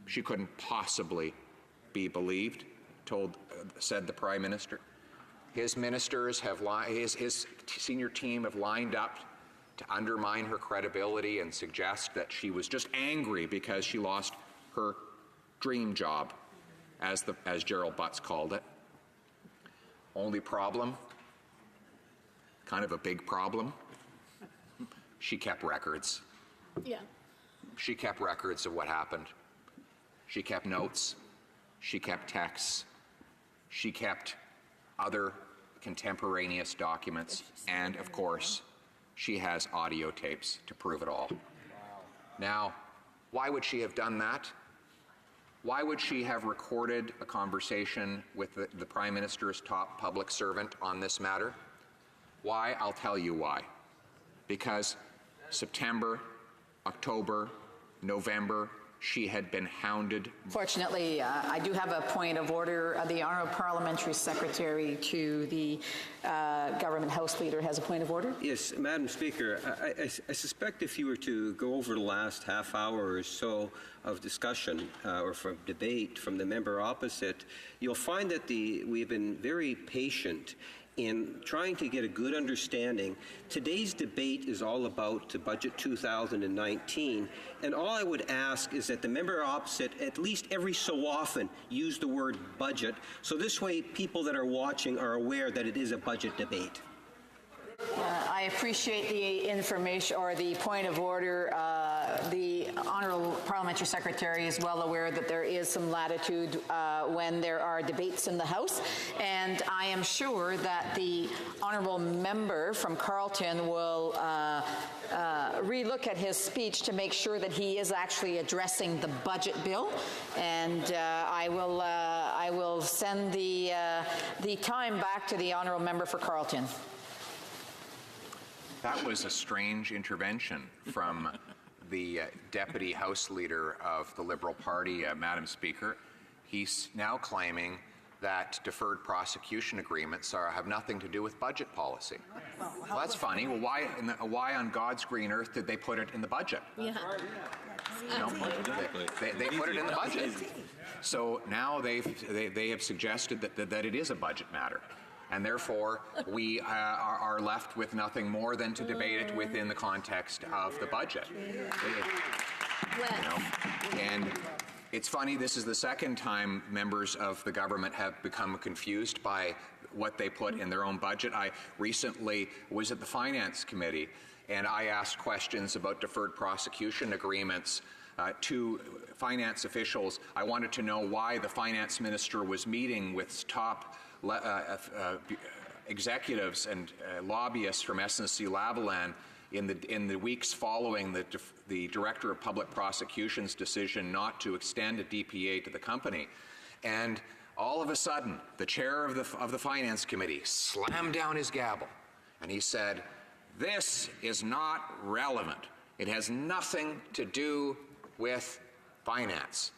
She couldn't possibly be believed, said the Prime Minister. His ministers have his senior team have lined up to undermine her credibility and suggest that she was just angry because she lost her dream job, as Gerald Butts called it. Only problem, kind of a big problem, she kept records. Yeah. She kept records of what happened. She kept notes. She kept texts. She kept other contemporaneous documents. And, of course, she has audio tapes to prove it all. Now, why would she have done that? Why would she have recorded a conversation with the Prime Minister's top public servant on this matter? Why? I'll tell you why. Because September, October, November, she had been hounded. Fortunately, I do have a point of order. The Honourable Parliamentary Secretary to the Government House Leader has a point of order. Yes, Madam Speaker, I suspect if you were to go over the last half hour or so of discussion or from debate from the member opposite, you'll find that we've been very patient in trying to get a good understanding. Today's debate is all about the budget 2019, and all I would ask is that the member opposite, at least every so often, use the word budget, so this way people that are watching are aware that it is a budget debate. I appreciate the information or the point of order. The Honourable Parliamentary Secretary is well aware that there is some latitude when there are debates in the House, and I am sure that the Honourable Member from Carleton will relook at his speech to make sure that he is actually addressing the budget bill, and I will send the time back to the Honourable Member for Carleton. That was a strange intervention from the Deputy House Leader of the Liberal Party, Madam Speaker. He's now claiming that deferred prosecution agreements have nothing to do with budget policy. Well, that's funny. Well, why on God's green earth did they put it in the budget? Yeah. No, they put it in the budget. So now they have suggested that it is a budget matter. And therefore, we are left with nothing more than to debate it within the context of the budget. And it's funny, this is the second time members of the government have become confused by what they put in their own budget. I recently was at the Finance Committee, and I asked questions about deferred prosecution agreements to finance officials. I wanted to know why the finance minister was meeting with top executives and lobbyists from SNC-Lavalin in the weeks following the Director of Public Prosecution's decision not to extend a DPA to the company. And all of a sudden, the chair of the Finance Committee slammed down his gavel, and he said, "This is not relevant. It has nothing to do with finance."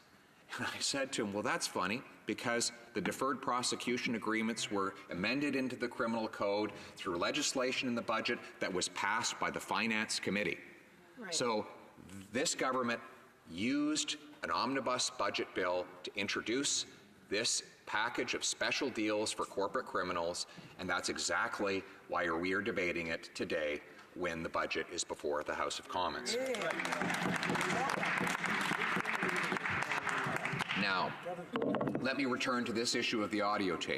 And I said to him, well, that's funny, because the deferred prosecution agreements were amended into the criminal code through legislation in the budget that was passed by the Finance Committee. Right. So this government used an omnibus budget bill to introduce this package of special deals for corporate criminals, and that's exactly why we are debating it today when the budget is before the House of Commons. Now, let me return to this issue of the audio tape.